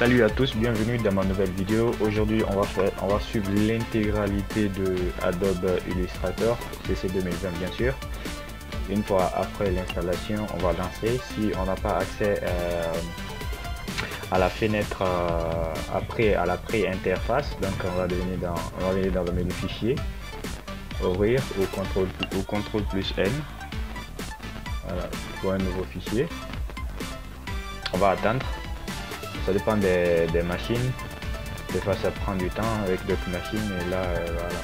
Salut à tous, bienvenue dans ma nouvelle vidéo. Aujourd'hui on va suivre l'intégralité de Adobe Illustrator CC 2020 bien sûr. Une fois après l'installation, on va lancer. Si on n'a pas accès à la fenêtre à la pré-interface, donc on va venir dans le menu fichier, ouvrir ou contrôle plus N. Voilà, pour un nouveau fichier. On va attendre. Ça dépend des machines. Des fois ça prend du temps avec d'autres machines et là voilà.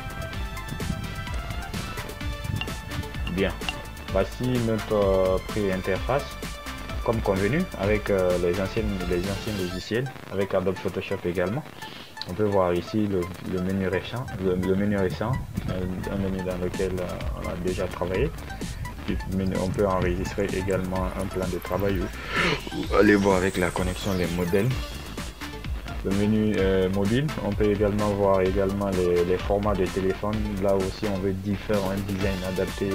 Bien. Voici notre pré-interface comme convenu avec les anciens logiciels, avec Adobe Photoshop également. On peut voir ici le menu récent, un menu dans lequel on a déjà travaillé. On peut enregistrer également un plan de travail ou aller voir avec la connexion les modèles. Le menu mobile, on peut également voir les formats de téléphone. Là aussi on veut différents design adapté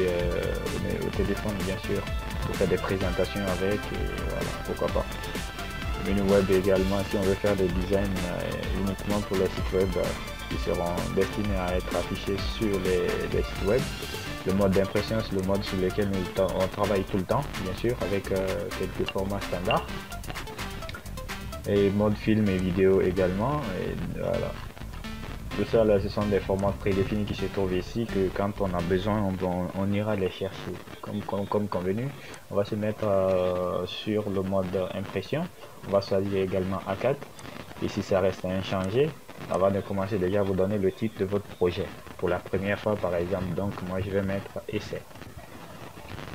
au téléphone bien sûr pour faire des présentations avec et voilà, pourquoi pas. Le menu web également, si on veut faire des designs uniquement pour les sites web qui seront destinés à être affichés sur les sites web. Le mode d'impression, c'est le mode sur lequel on travaille tout le temps, bien sûr, avec quelques formats standards. Et mode film et vidéo également. Et voilà. Tout ça, là, ce sont des formats prédéfinis qui se trouvent ici, que quand on a besoin, on ira les chercher. Comme convenu, on va se mettre sur le mode impression. On va choisir également A4. Ici, ça reste inchangé. Avant de commencer, déjà vous donner le titre de votre projet pour la première fois par exemple. Donc moi je vais mettre essai.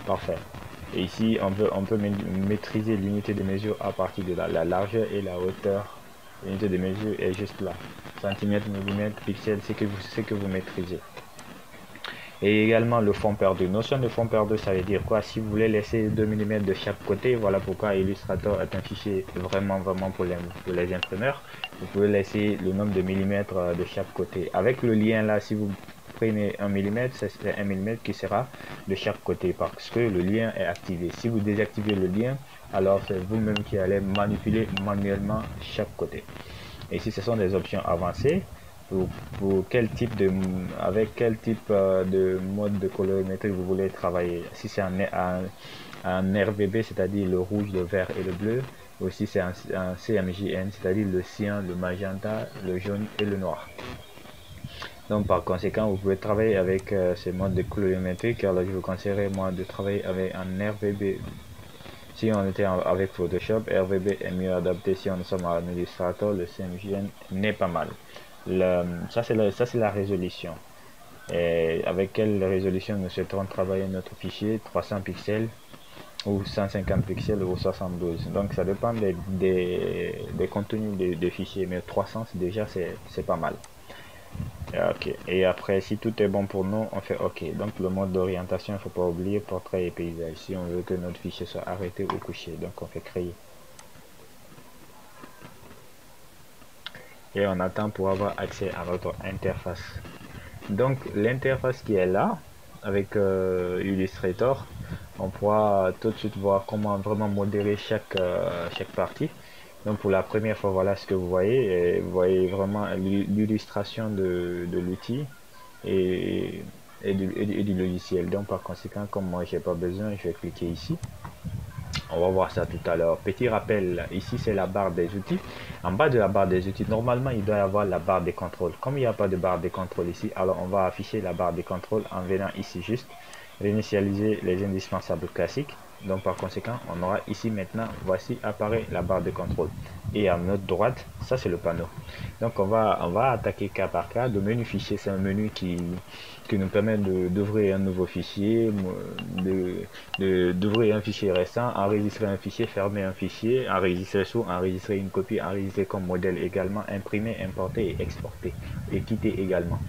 Parfait. Et ici on peut maîtriser l'unité de mesure à partir de la largeur et la hauteur. L'unité de mesure est juste là, centimètres, millimètres, pixels, c'est que vous maîtrisez. Et également le fond perdu. Notion de fond perdu, ça veut dire quoi? Si vous voulez laisser 2 mm de chaque côté, voilà pourquoi Illustrator est un fichier vraiment pour les imprimeurs. Vous pouvez laisser le nombre de millimètres de chaque côté. Avec le lien là, si vous prenez 1 mm, c'est 1 mm qui sera de chaque côté parce que le lien est activé. Si vous désactivez le lien, alors c'est vous-même qui allez manipuler manuellement chaque côté. Et si ce sont des options avancées, avec quel type de mode de colorimétrie vous voulez travailler. Si c'est un RGB, c'est-à-dire le rouge, le vert et le bleu, aussi c'est un CMJN, c'est-à-dire le cyan, le magenta, le jaune et le noir. Donc par conséquent, vous pouvez travailler avec ces modes de colorimétrie, car là je vous conseillerais moi de travailler avec un RGB. Si on était avec Photoshop, RGB est mieux adapté. Si on sommes en Illustrator, le CMJN n'est pas mal. Ça c'est la résolution. Et avec quelle résolution nous souhaiterons travailler notre fichier, 300 pixels ou 150 pixels ou 72. Donc ça dépend des contenus de fichiers, mais 300 déjà c'est pas mal. Ok, et après si tout est bon pour nous, on fait ok. Donc le mode d'orientation, il faut pas oublier portrait et paysage si on veut que notre fichier soit arrêté ou couché. Donc on fait créer et on attend pour avoir accès à notre interface. Donc l'interface qui est là avec Illustrator, on pourra tout de suite voir comment vraiment modérer chaque partie. Donc pour la première fois, voilà ce que vous voyez, et vous voyez vraiment l'illustration de l'outil et du logiciel. Donc par conséquent, comme moi j'ai pas besoin, je vais cliquer ici. On va voir ça tout à l'heure. Petit rappel, ici c'est la barre des outils. En bas de la barre des outils, normalement il doit y avoir la barre des contrôles. Comme il n'y a pas de barre des contrôles ici, alors on va afficher la barre des contrôles en venant ici juste réinitialiser les indispensables classiques. Donc par conséquent, on aura ici maintenant, voici apparaît la barre de contrôle. Et à notre droite, ça c'est le panneau. Donc on va attaquer cas par cas. Le menu fichier, c'est un menu qui nous permet d'ouvrir un nouveau fichier, d'ouvrir un fichier récent, enregistrer un fichier, fermer un fichier, enregistrer sous, enregistrer une copie, enregistrer comme modèle également, imprimer, importer et exporter, et quitter également.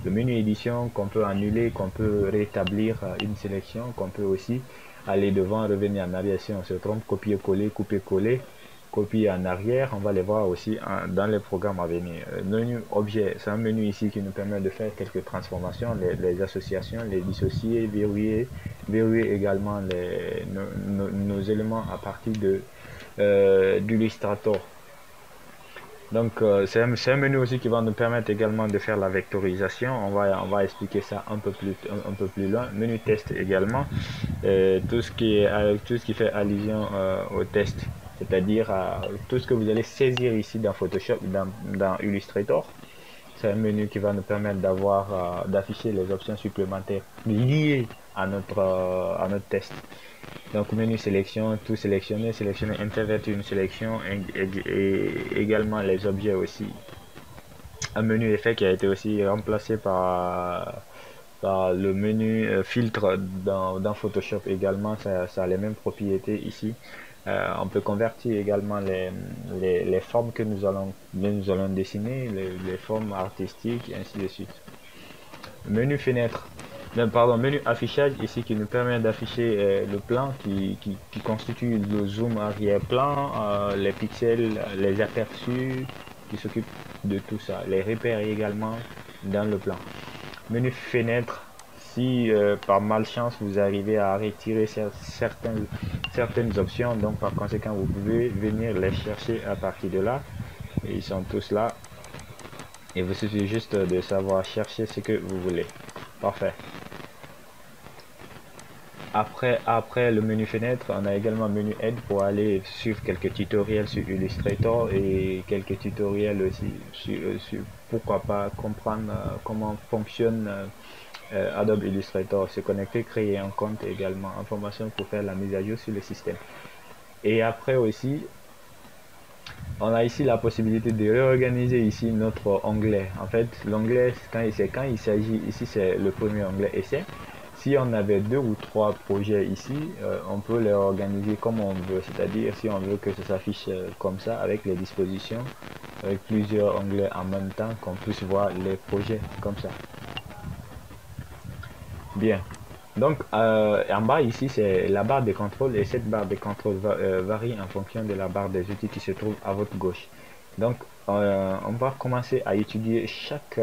Le menu édition qu'on peut annuler, qu'on peut rétablir une sélection, qu'on peut aussi aller devant, revenir en arrière si on se trompe, copier-coller, couper-coller, copier en arrière. On va les voir aussi dans les programmes à venir. Menu objet, c'est un menu ici qui nous permet de faire quelques transformations, les associations, les dissocier, verrouiller également nos éléments à partir d'Illustrator. Donc c'est un menu aussi qui va nous permettre également de faire la vectorisation. On va expliquer ça un peu plus loin. Menu test également, tout ce qui fait allusion au test, c'est-à-dire tout ce que vous allez saisir ici dans Photoshop, dans Illustrator. C'est un menu qui va nous permettre d'afficher les options supplémentaires liées à notre test. Donc menu sélection, tout sélectionner, sélectionner, intervertir une sélection et également les objets aussi. Un menu effet qui a été aussi remplacé par le menu filtre dans Photoshop également, ça a les mêmes propriétés ici. On peut convertir également les formes que nous allons dessiner, les formes artistiques, et ainsi de suite. Menu fenêtre. Pardon, menu affichage ici qui nous permet d'afficher le plan qui constitue le zoom arrière-plan, les pixels, les aperçus, qui s'occupent de tout ça, les repères également dans le plan. Menu fenêtre, si par malchance vous arrivez à retirer certaines options, donc par conséquent vous pouvez venir les chercher à partir de là. Et ils sont tous là. Et vous suffit juste de savoir chercher ce que vous voulez. Parfait. Après le menu fenêtre, on a également le menu aide pour aller suivre quelques tutoriels sur Illustrator et quelques tutoriels aussi sur pourquoi pas comprendre comment fonctionne Adobe Illustrator, se connecter, créer un compte également, information pour faire la mise à jour sur le système. Et après aussi, on a ici la possibilité de réorganiser ici notre onglet. En fait, l'onglet, quand il s'agit, ici c'est le premier onglet essai. Si on avait 2 ou 3 projets ici, on peut les organiser comme on veut. C'est-à-dire si on veut que ça s'affiche comme ça, avec les dispositions, avec plusieurs onglets en même temps, qu'on puisse voir les projets comme ça. Bien. Donc, en bas ici, c'est la barre de contrôle et cette barre de contrôle varie en fonction de la barre des outils qui se trouve à votre gauche. Donc, on va commencer à étudier chaque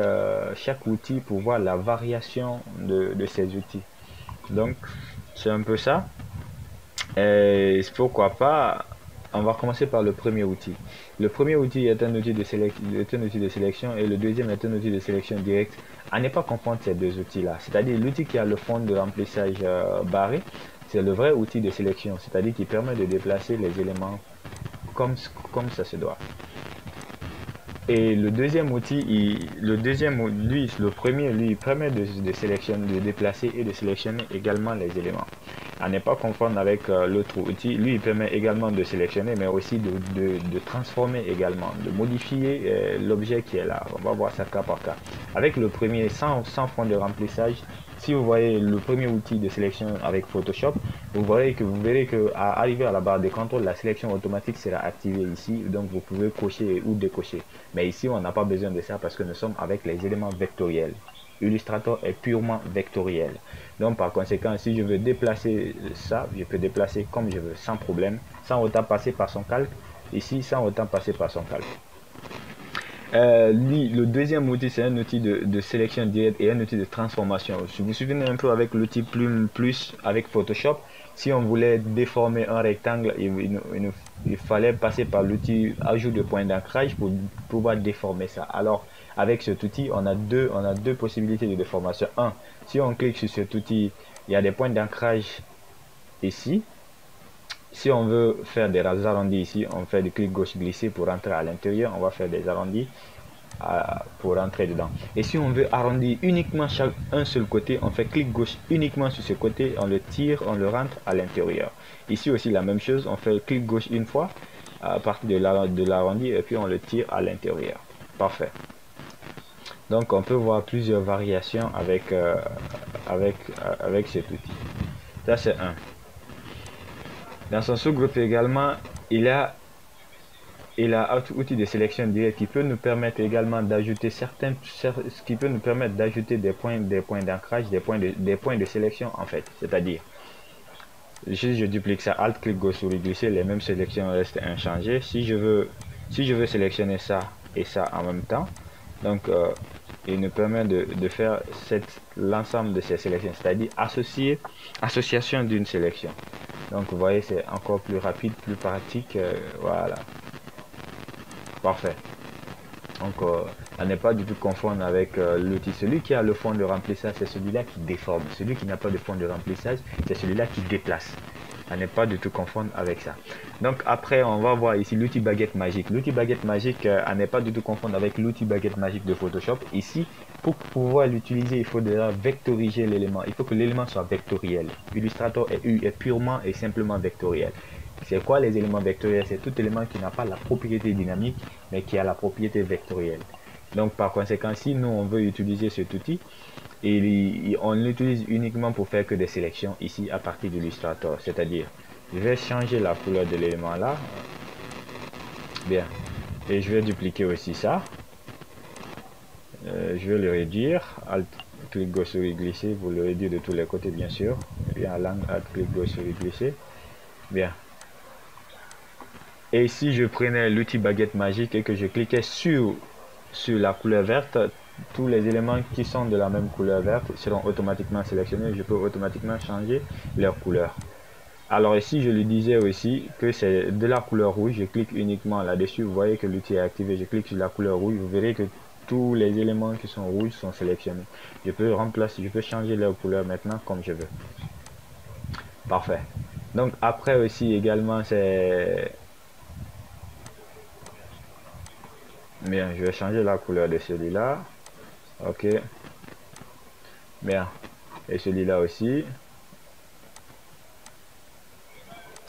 outil pour voir la variation de ces outils. Donc, c'est un peu ça. Et pourquoi pas, on va commencer par le premier outil. Le premier outil est un outil de sélection et le deuxième est un outil de sélection directe. À ne pas confondre ces deux outils-là. C'est-à-dire l'outil qui a le fond de remplissage barré, c'est le vrai outil de sélection, c'est-à-dire qui permet de déplacer les éléments comme ça se doit. Et le deuxième outil, le premier, lui, permet de sélectionner, de déplacer et de sélectionner également les éléments. À ne pas confondre avec l'autre outil, lui, il permet également de sélectionner, mais aussi de transformer également, de modifier l'objet qui est là. On va voir ça cas par cas. Avec le premier, sans fond de remplissage, si vous voyez le premier outil de sélection avec Photoshop, vous verrez que à arriver à la barre de contrôle, la sélection automatique sera activée ici, donc vous pouvez cocher ou décocher. Mais ici, on n'a pas besoin de ça parce que nous sommes avec les éléments vectoriels. Illustrator est purement vectoriel. Donc par conséquent, si je veux déplacer ça, je peux déplacer comme je veux, sans problème, sans autant passer par son calque. Ici, sans autant passer par son calque. Le deuxième outil, c'est un outil de sélection directe et un outil de transformation. Si vous vous souvenez un peu avec l'outil Plume Plus avec Photoshop, si on voulait déformer un rectangle, il fallait passer par l'outil ajout de point d'ancrage pour pouvoir déformer ça. Alors, avec cet outil, on a deux possibilités de déformation. Un, si on clique sur cet outil, il y a des points d'ancrage ici. Si on veut faire des arrondis ici, on fait du clic gauche glissé pour rentrer à l'intérieur. On va faire des arrondis pour rentrer dedans. Et si on veut arrondir uniquement un seul côté, on fait clic gauche uniquement sur ce côté, on le tire, on le rentre à l'intérieur. Ici aussi la même chose, on fait clic gauche une fois à partir de l'arrondi et puis on le tire à l'intérieur. Parfait. Donc on peut voir plusieurs variations avec cet outil. Ça c'est un. Dans son sous-groupe également, il a un outil de sélection directe qui peut nous permettre également d'ajouter des points d'ancrage, des points de sélection en fait. C'est-à-dire, si je duplique ça, Alt clic gauche souris glisser, les mêmes sélections restent inchangées. Si je veux sélectionner ça et ça en même temps, donc il nous permet de faire l'ensemble de ces sélections, c'est-à-dire association d'une sélection. Donc vous voyez, c'est encore plus rapide, plus pratique. Voilà. Parfait. Donc, à ne pas du tout confondre avec l'outil. Celui qui a le fond de remplissage, c'est celui-là qui déforme. Celui qui n'a pas de fond de remplissage, c'est celui-là qui déplace. À ne pas du tout confondre avec ça. Donc, après, on va voir ici l'outil baguette magique. L'outil baguette magique, à ne pas du tout confondre avec l'outil baguette magique de Photoshop. Ici, pour pouvoir l'utiliser, il faut déjà vectoriser l'élément. Il faut que l'élément soit vectoriel. Illustrator est purement et simplement vectoriel. C'est quoi les éléments vectoriels? C'est tout élément qui n'a pas la propriété dynamique, mais qui a la propriété vectorielle. Donc, par conséquent, si nous, on veut utiliser cet outil, et on l'utilise uniquement pour faire que des sélections ici à partir d'Illustrator. C'est-à-dire, je vais changer la couleur de l'élément là. Bien. Et je vais dupliquer aussi ça. Je vais le réduire. Alt, clic gauche souris glisser. Vous le réduire de tous les côtés, bien sûr. Bien, Alt, clic gauche souris glisser. Bien. Et si je prenais l'outil baguette magique et que je cliquais sur la couleur verte, tous les éléments qui sont de la même couleur verte seront automatiquement sélectionnés. Je peux automatiquement changer leur couleur. Alors ici, je lui disais aussi que c'est de la couleur rouge. Je clique uniquement là-dessus. Vous voyez que l'outil est activé. Je clique sur la couleur rouge. Vous verrez que tous les éléments qui sont rouges sont sélectionnés. Je peux remplacer, je peux changer leur couleur maintenant comme je veux. Parfait. Donc après aussi également c'est... Bien, je vais changer la couleur de celui-là. Ok. Bien. Et celui-là aussi.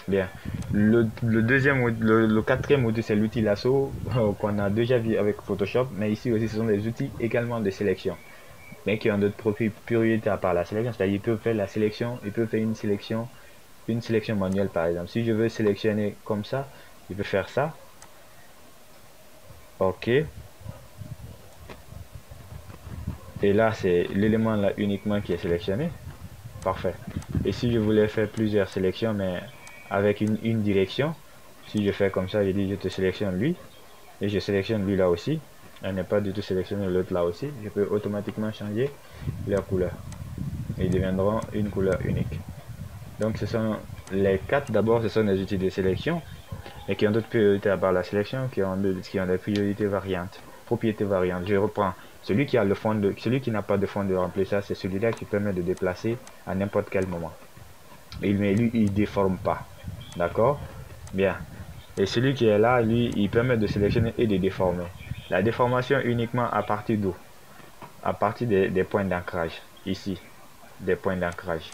Bien. Le quatrième outil, c'est l'outil lasso qu'on a déjà vu avec Photoshop. Mais ici aussi, ce sont des outils également de sélection. Mais qui ont d'autres propriétés à part la sélection. C'est-à-dire, il peut faire la sélection, il peut faire une sélection manuelle par exemple. Si je veux sélectionner comme ça, il peut faire ça. Ok. Et là, c'est l'élément là uniquement qui est sélectionné. Parfait. Et si je voulais faire plusieurs sélections, mais avec une direction, si je fais comme ça, je dis je te sélectionne lui, et je sélectionne lui là aussi, elle n'est pas du tout sélectionné l'autre là aussi, je peux automatiquement changer leur couleur. Ils deviendront une couleur unique. Donc ce sont les quatre, d'abord ce sont des outils de sélection, et qui ont d'autres priorités à part la sélection, qui ont des priorités variantes, propriétés variantes. Je reprends. Celui qui n'a pas de fond de remplissage, c'est celui-là qui permet de déplacer à n'importe quel moment. Mais lui, il déforme pas. D'accord? Bien. Et celui qui est là, lui, il permet de sélectionner et de déformer. La déformation uniquement à partir d'où? À partir des points d'ancrage. Ici. Des points d'ancrage.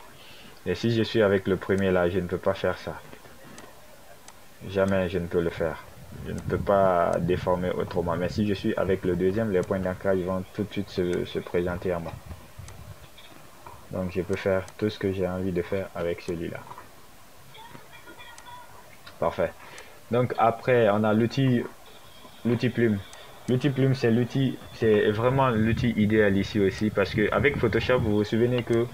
Et si je suis avec le premier là, je ne peux pas faire ça. Jamais je ne peux le faire. Je ne peux pas déformer autrement. Mais si je suis avec le deuxième, les points d'ancrage vont tout de suite se présenter à moi. Donc je peux faire tout ce que j'ai envie de faire avec celui-là. Parfait. Donc après, on a l'outil plume. L'outil plume, c'est vraiment l'outil idéal ici aussi parce que avec Photoshop, vous vous souvenez que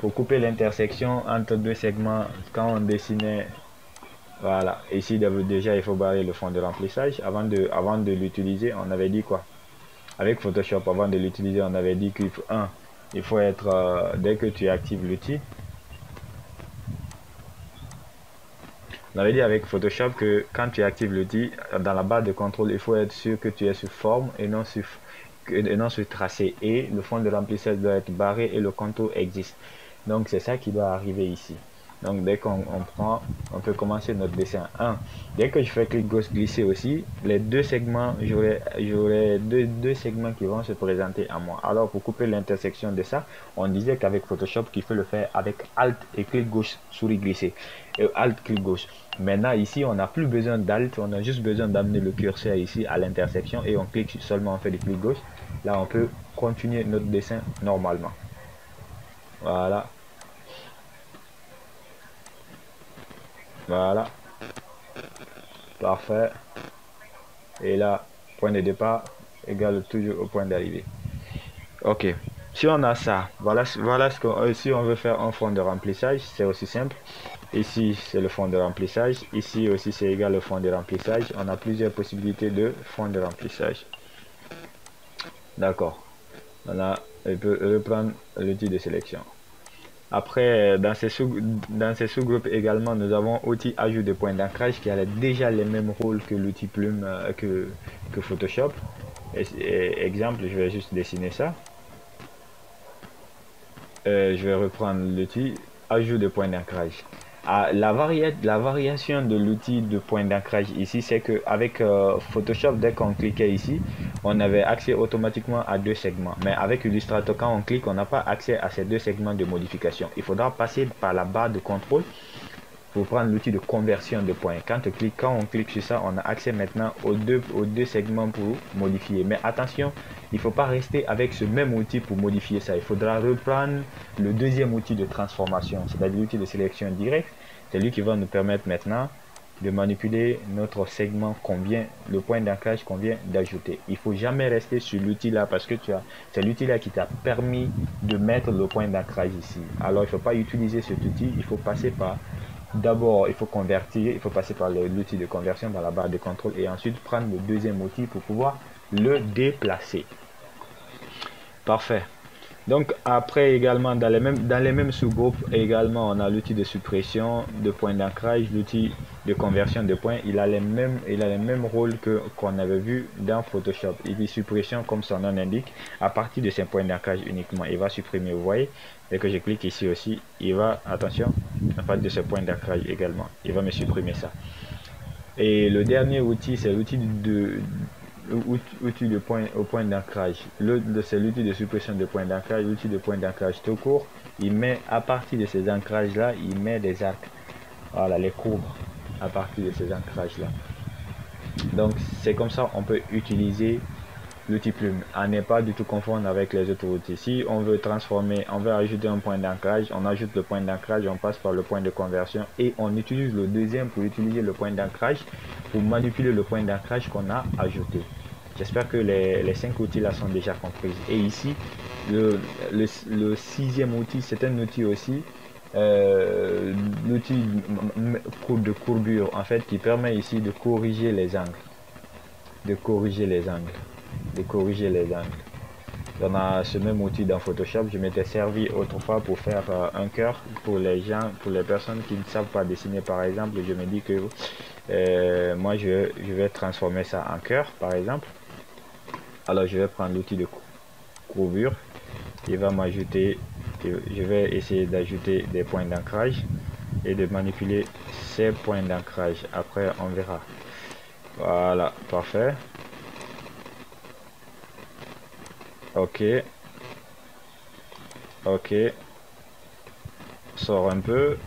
pour couper l'intersection entre deux segments, quand on dessinait, voilà, ici déjà il faut barrer le fond de remplissage. Avant de l'utiliser, on avait dit quoi? Avec Photoshop, avant de l'utiliser, on avait dit qu'il faut, il faut être, dès que tu actives l'outil, on avait dit avec Photoshop que quand tu actives l'outil, dans la barre de contrôle, il faut être sûr que tu es sur forme et non sur tracé. Et le fond de remplissage doit être barré et le contour existe. Donc c'est ça qui doit arriver ici. Donc dès qu'on prend, on peut commencer notre dessin. Dès que je fais clic gauche glisser aussi, les deux segments, j'aurai deux segments qui vont se présenter à moi. Alors pour couper l'intersection de ça, on disait qu'avec Photoshop, qu'il faut le faire avec Alt et clic gauche souris glisser. Et Alt clic gauche. Maintenant ici, on n'a plus besoin d'Alt, on a juste besoin d'amener le curseur ici à l'intersection et on clique seulement, on fait du clic gauche. Là, on peut continuer notre dessin normalement. Voilà. Voilà. Parfait. Et là, point de départ égale toujours au point d'arrivée. Ok. Si on a ça, voilà ce que si on veut faire un fond de remplissage, c'est aussi simple. Ici, c'est le fond de remplissage. Ici aussi, c'est égal au fond de remplissage. On a plusieurs possibilités de fond de remplissage. D'accord. On peut reprendre l'outil de sélection. Après, dans ces sous-groupes également, nous avons outil ajout de points d'ancrage qui a déjà les mêmes rôles que l'outil plume que Photoshop. Exemple, je vais juste dessiner ça. Je vais reprendre l'outil ajout de point d'ancrage. La variation de l'outil de point d'ancrage ici, c'est que avec Photoshop, dès qu'on cliquait ici, on avait accès automatiquement à 2 segments. Mais avec Illustrator, quand on clique, on n'a pas accès à ces 2 segments de modification. Il faudra passer par la barre de contrôle pour prendre l'outil de conversion de points. Quand on clique sur ça, on a accès maintenant aux deux segments pour modifier. Mais attention, il ne faut pas rester avec ce même outil pour modifier ça. Il faudra reprendre le deuxième outil de transformation, c'est-à-dire l'outil de sélection directe. C'est lui qui va nous permettre maintenant de manipuler notre segment le point d'ancrage qu'on vient d'ajouter. Il ne faut jamais rester sur l'outil là parce que c'est l'outil là qui t'a permis de mettre le point d'ancrage ici. Alors il ne faut pas utiliser cet outil, il faut passer par d'abord, il faut convertir, il faut passer par l'outil de conversion dans la barre de contrôle et ensuite prendre le deuxième outil pour pouvoir le déplacer. Parfait. Donc après également dans les mêmes sous-groupes également on a l'outil de suppression de points d'ancrage, l'outil de conversion de points, il a les mêmes rôles qu'on avait vu dans Photoshop. Il dit suppression comme son nom l'indique, à partir de ces points d'ancrage uniquement, il va supprimer, vous voyez, et que je clique ici aussi, il va, attention, à partir de ce point d'ancrage également, il va me supprimer ça. Et le dernier outil, c'est l'outil de point d'ancrage. C'est l'outil de suppression de point d'ancrage, l'outil de point d'ancrage tout court. Il met à partir de ces ancrages là, il met des arcs. Voilà, les courbes à partir de ces ancrages là. Donc c'est comme ça on peut utiliser l'outil plume. À ne pas du tout confondre avec les autres outils. Si on veut transformer, on veut ajouter un point d'ancrage, on ajoute le point d'ancrage, on passe par le point de conversion et on utilise le deuxième pour utiliser le point d'ancrage pour manipuler le point d'ancrage qu'on a ajouté. J'espère que les 5 outils là sont déjà compris. Et ici, le sixième outil, c'est un outil aussi, l'outil de courbure en fait qui permet ici de corriger les angles. De corriger les angles. On a ce même outil dans Photoshop. Je m'étais servi autrefois pour faire un cœur pour les personnes qui ne savent pas dessiner par exemple. Je me dis que moi je vais transformer ça en cœur par exemple. Alors je vais prendre l'outil de courbure, il va m'ajouter, je vais essayer d'ajouter des points d'ancrage et de manipuler ces points d'ancrage. Après on verra. Voilà, parfait. Ok, sort un peu,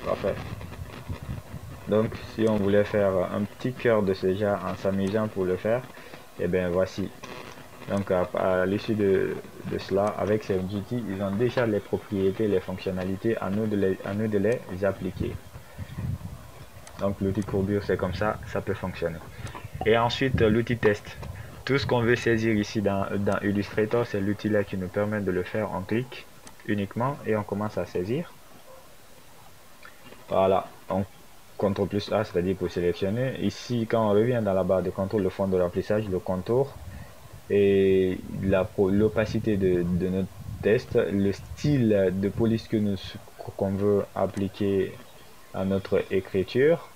parfait. Donc si on voulait faire un petit cœur de ce genre en s'amusant pour le faire, et bien voici. Donc à l'issue de cela, avec ces outils, ils ont déjà les propriétés, les fonctionnalités, à nous de les appliquer. Donc l'outil courbure, c'est comme ça peut fonctionner. Et ensuite l'outil test. Tout ce qu'on veut saisir ici dans Illustrator, c'est l'outil là qui nous permet de le faire en clic uniquement et on commence à saisir. Voilà, on CTRL plus A, c'est-à-dire pour sélectionner. Ici, quand on revient dans la barre de contrôle, le fond de remplissage, le contour et l'opacité de notre test, le style de police qu'on veut appliquer à notre écriture.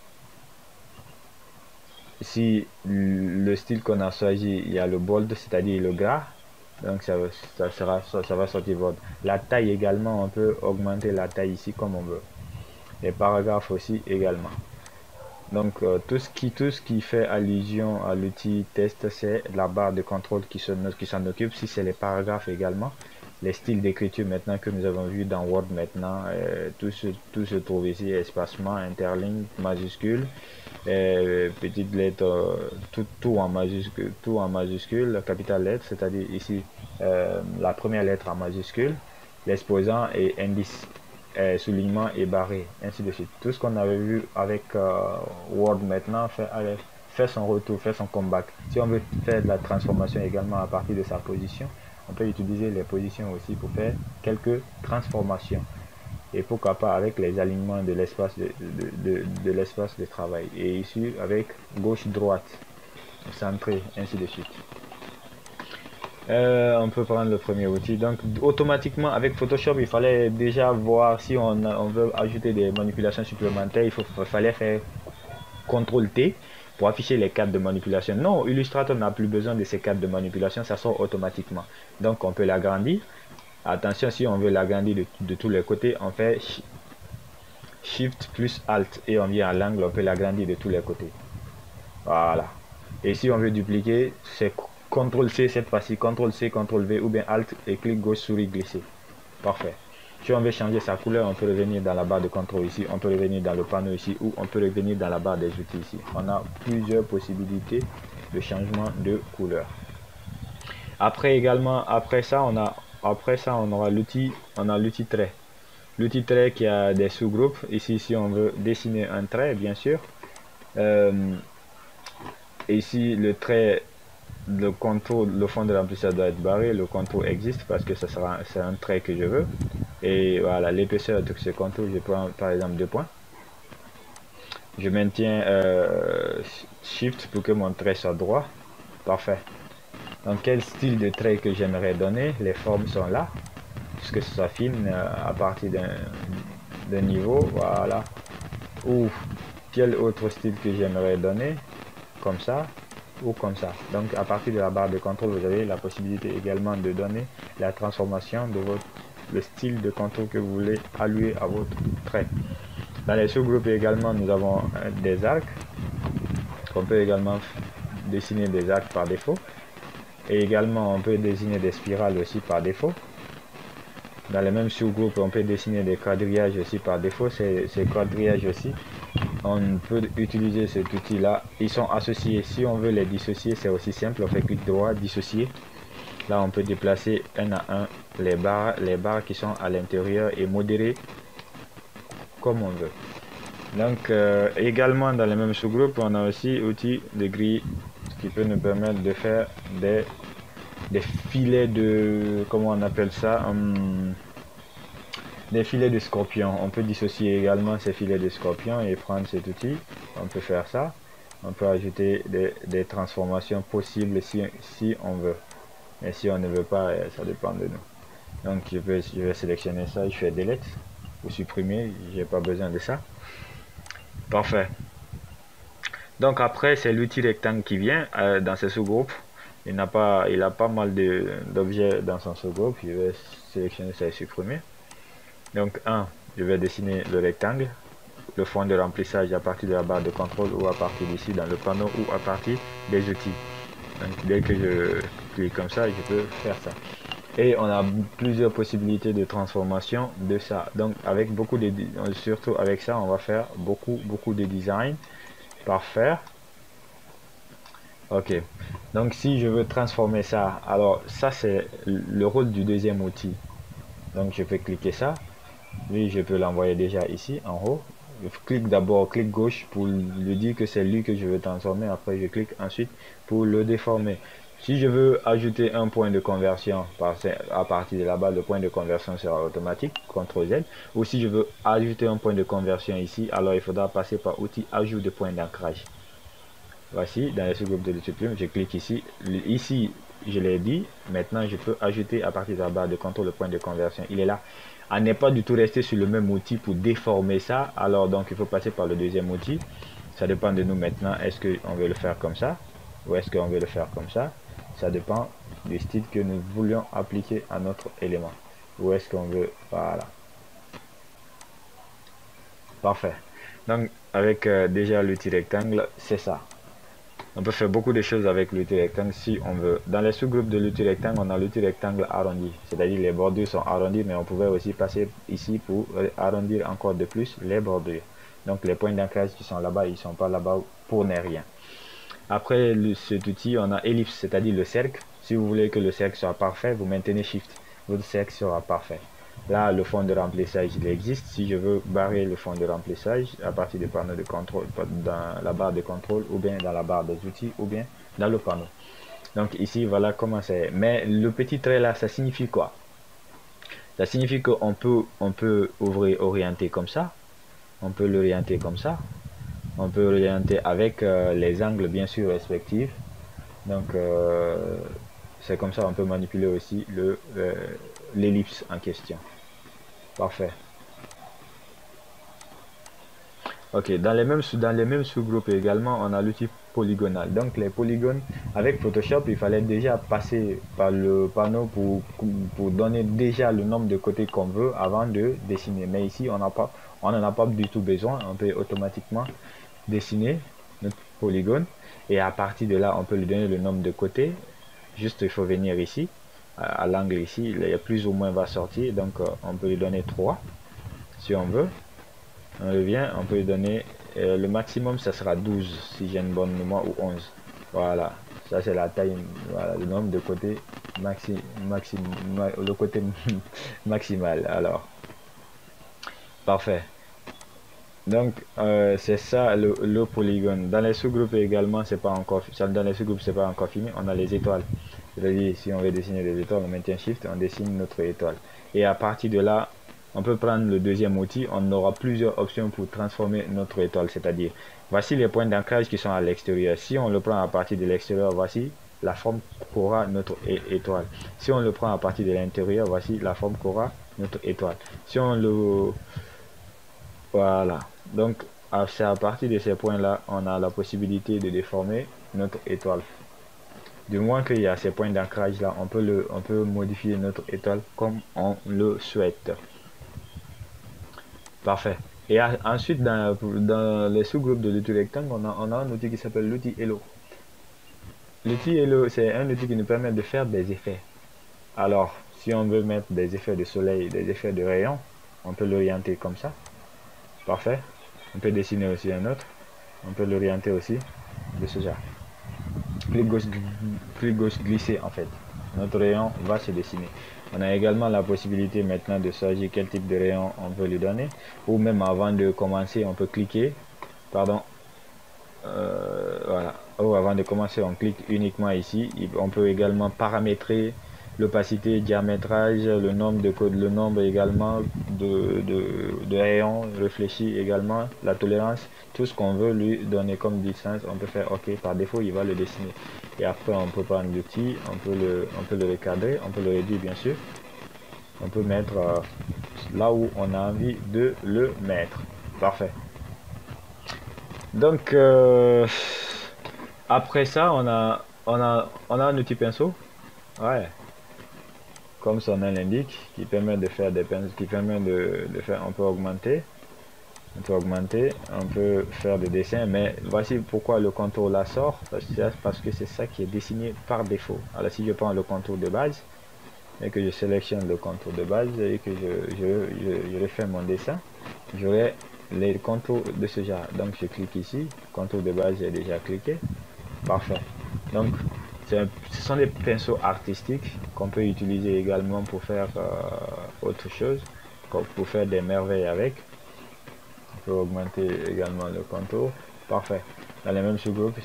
Si le style qu'on a choisi, il y a le bold, c'est-à-dire le gras, donc ça va sortir bold. La taille également, on peut augmenter la taille ici comme on veut. Les paragraphes aussi également. Donc tout ce qui fait allusion à l'outil test, c'est la barre de contrôle qui s'en occupe. Si c'est les paragraphes également, les styles d'écriture maintenant que nous avons vu dans Word maintenant, tout se trouve ici, espacement, interligne, majuscule, petite lettre, tout en majuscule, capitale lettre, c'est-à-dire ici la première lettre en majuscule, l'exposant et indice. Soulignement et barré, ainsi de suite. Tout ce qu'on avait vu avec Word maintenant fait son retour, fait son comeback. Si on veut faire de la transformation également à partir de sa position, on peut utiliser les positions aussi pour faire quelques transformations. Et pourquoi pas avec les alignements de l'espace de l'espace de travail. Et ici avec gauche-droite, centré, ainsi de suite. On peut prendre le premier outil. Donc automatiquement avec Photoshop, il fallait déjà voir si on veut ajouter des manipulations supplémentaires. Fallait faire CTRL T pour afficher les cartes de manipulation. Non, Illustrator n'a plus besoin de ces cartes de manipulation, ça sort automatiquement. Donc on peut l'agrandir. Attention, si on veut l'agrandir de tous les côtés, on fait Shift plus Alt et on vient à l'angle, on peut l'agrandir de tous les côtés. Voilà. Et si on veut dupliquer, c'est CTRL C cette fois-ci, CTRL C, CTRL V ou bien Alt et clic gauche souris glisser. Parfait. Si on veut changer sa couleur, on peut revenir dans la barre de contrôle ici, on peut revenir dans le panneau ici ou on peut revenir dans la barre des outils ici. On a plusieurs possibilités de changement de couleur. Après également, après ça on aura l'outil, trait. L'outil trait qui a des sous-groupes. Ici, si on veut dessiner un trait, bien sûr. Ici, le trait, le contour, le fond de remplissage doit être barré. Le contour existe parce que c'est un trait que je veux. Et voilà, l'épaisseur de ce contour, je prends par exemple 2 points. Je maintiens Shift pour que mon trait soit droit. Parfait. Donc, quel style de trait que j'aimerais donner? Les formes sont là. Que ce soit fine à partir d'un niveau, voilà. Ou quel autre style que j'aimerais donner, comme ça ou comme ça. Donc à partir de la barre de contrôle, vous avez la possibilité également de donner la transformation de le style de contour que vous voulez allouer à votre trait. Dans les sous-groupes également, nous avons des arcs. On peut également dessiner des arcs par défaut. Et également, on peut dessiner des spirales aussi par défaut. Dans les mêmes sous-groupes, on peut dessiner des quadrillages aussi par défaut. Ces quadrillages aussi, on peut utiliser cet outil-là. Ils sont associés. Si on veut les dissocier, c'est aussi simple. On fait clic droit, dissocier. Là, on peut déplacer un à un les barres qui sont à l'intérieur et modérer comme on veut. Donc, également dans les mêmes sous-groupes, on a aussi outil de grille, ce qui peut nous permettre de faire des filets de, comment on appelle ça, des filets de scorpion. On peut dissocier également ces filets de scorpion et prendre cet outil. On peut faire ça. On peut ajouter des transformations possibles si on veut. Mais si on ne veut pas, ça dépend de nous. Donc je vais sélectionner ça, je fais delete ou supprimer, j'ai pas besoin de ça. Parfait. Donc après c'est l'outil rectangle qui vient dans ce sous-groupe. Il a pas mal d'objets dans son sous-groupe. Je vais sélectionner ça et supprimer. Donc je vais dessiner le rectangle, le fond de remplissage à partir de la barre de contrôle ou à partir d'ici dans le panneau ou à partir des outils. Donc dès que je clique comme ça, je peux faire ça. Et on a plusieurs possibilités de transformation de ça. Donc avec surtout avec ça, on va faire beaucoup de design. Parfait. Ok, donc si je veux transformer ça, alors ça c'est le rôle du deuxième outil. Donc je peux cliquer ça, lui je peux l'envoyer déjà ici en haut. Je clique d'abord, clic gauche pour lui dire que c'est lui que je veux transformer. Après je clique ensuite pour le déformer. Si je veux ajouter un point de conversion à partir de là-bas, le point de conversion sera automatique, CTRL Z. Ou si je veux ajouter un point de conversion ici, alors il faudra passer par outil ajout de point d'ancrage. Voici, dans le sous-groupe de l'outil plume, je clique ici. Ici, je l'ai dit. Maintenant, je peux ajouter à partir de la barre de contrôle le point de conversion. Il est là. À n'est pas du tout rester sur le même outil pour déformer ça. Alors, donc, il faut passer par le deuxième outil. Ça dépend de nous maintenant. Est-ce qu'on veut le faire comme ça? Ou est-ce qu'on veut le faire comme ça? Ça dépend du style que nous voulions appliquer à notre élément. Ou est-ce qu'on veut... Voilà. Parfait. Donc, avec déjà l'outil rectangle, c'est ça. On peut faire beaucoup de choses avec l'outil rectangle si on veut. Dans les sous-groupes de l'outil rectangle, on a l'outil rectangle arrondi. C'est-à-dire les bordures sont arrondies, mais on pouvait aussi passer ici pour arrondir encore de plus les bordures. Donc les points d'ancrage qui sont là-bas, ils ne sont pas là-bas pour ne rien. Après cet outil, on a ellipse, c'est-à-dire le cercle. Si vous voulez que le cercle soit parfait, vous maintenez Shift. Votre cercle sera parfait. Là, le fond de remplissage, il existe. Si je veux barrer le fond de remplissage à partir du panneau de contrôle, dans la barre de contrôle, ou bien dans la barre des outils, ou bien dans le panneau. Donc ici, voilà comment c'est. Mais le petit trait là, ça signifie quoi? Ça signifie qu'on peut orienter comme ça. On peut l'orienter comme ça. On peut l'orienter avec les angles, bien sûr, respectifs. Donc, c'est comme ça, on peut manipuler aussi l'ellipse en question. Parfait. Ok, dans les mêmes sous-groupes également, on a l'outil polygonales. Donc les polygones, avec Photoshop, il fallait déjà passer par le panneau pour donner déjà le nombre de côtés qu'on veut avant de dessiner. Mais ici, on n'en a pas du tout besoin. On peut automatiquement dessiner notre polygone et à partir de là, on peut lui donner le nombre de côtés. Juste, il faut venir ici, à l'angle ici, il y a plus ou moins va sortir. Donc, on peut lui donner 3 si on veut. On revient, on peut lui donner le maximum, ça sera 12 si j'ai une bonne mémoire, ou 11. Voilà, ça c'est la taille, voilà, le nombre de côtés le côté maximal. Alors, parfait. Donc c'est ça le polygone. Dans les sous-groupes également, c'est pas encore, dans les sous-groupes c'est pas encore fini. On a les étoiles. C'est-à-dire si on veut dessiner des étoiles, on maintient Shift, on dessine notre étoile. Et à partir de là, on peut prendre le deuxième outil. On aura plusieurs options pour transformer notre étoile. C'est-à-dire, voici les points d'ancrage qui sont à l'extérieur. Si on le prend à partir de l'extérieur, voici la forme qu'aura notre étoile. Si on le prend à partir de l'intérieur, voici la forme qu'aura notre étoile. Si on le... Voilà. Donc, c'est à partir de ces points-là, on a la possibilité de déformer notre étoile. Du moins qu'il y a ces points d'ancrage là, on peut modifier notre étoile comme on le souhaite. Parfait. Et ensuite, dans les sous-groupes de l'outil rectangle, on a un outil qui s'appelle l'outil Hello. L'outil Hello, c'est un outil qui nous permet de faire des effets. Alors, si on veut mettre des effets de soleil, des effets de rayons, on peut l'orienter comme ça. Parfait. On peut dessiner aussi un autre. On peut l'orienter aussi de ce genre. Plus gauche glissé en fait. Notre rayon va se dessiner. On a également la possibilité maintenant de choisir quel type de rayon on veut lui donner. Ou même avant de commencer, on peut cliquer. Pardon. Voilà. Ou avant de commencer, on clique uniquement ici. On peut également paramétrer l'opacité, diamétrage, le nombre également de rayons réfléchis également, la tolérance, tout ce qu'on veut lui donner comme distance, on peut faire OK. Par défaut, il va le dessiner. Et après, on peut prendre l'outil, on peut le recadrer, on peut le réduire bien sûr. On peut mettre là où on a envie de le mettre. Parfait. Donc, après ça, on a un outil pinceau. Ouais. Comme son nom l'indique, qui permet de faire des pinceaux, qui permet de faire, on peut augmenter, on peut faire des dessins, mais voici pourquoi le contour là sort, parce que c'est ça qui est dessiné par défaut. Alors si je prends le contour de base, et que je sélectionne le contour de base, et que je refais mon dessin, j'aurai les contours de ce genre. Donc je clique ici, contour de base, j'ai déjà cliqué, parfait. Donc ce sont des pinceaux artistiques qu'on peut utiliser également pour faire autre chose, pour faire des merveilles avec. On peut augmenter également le contour. Parfait. Dans les mêmes sous-groupes,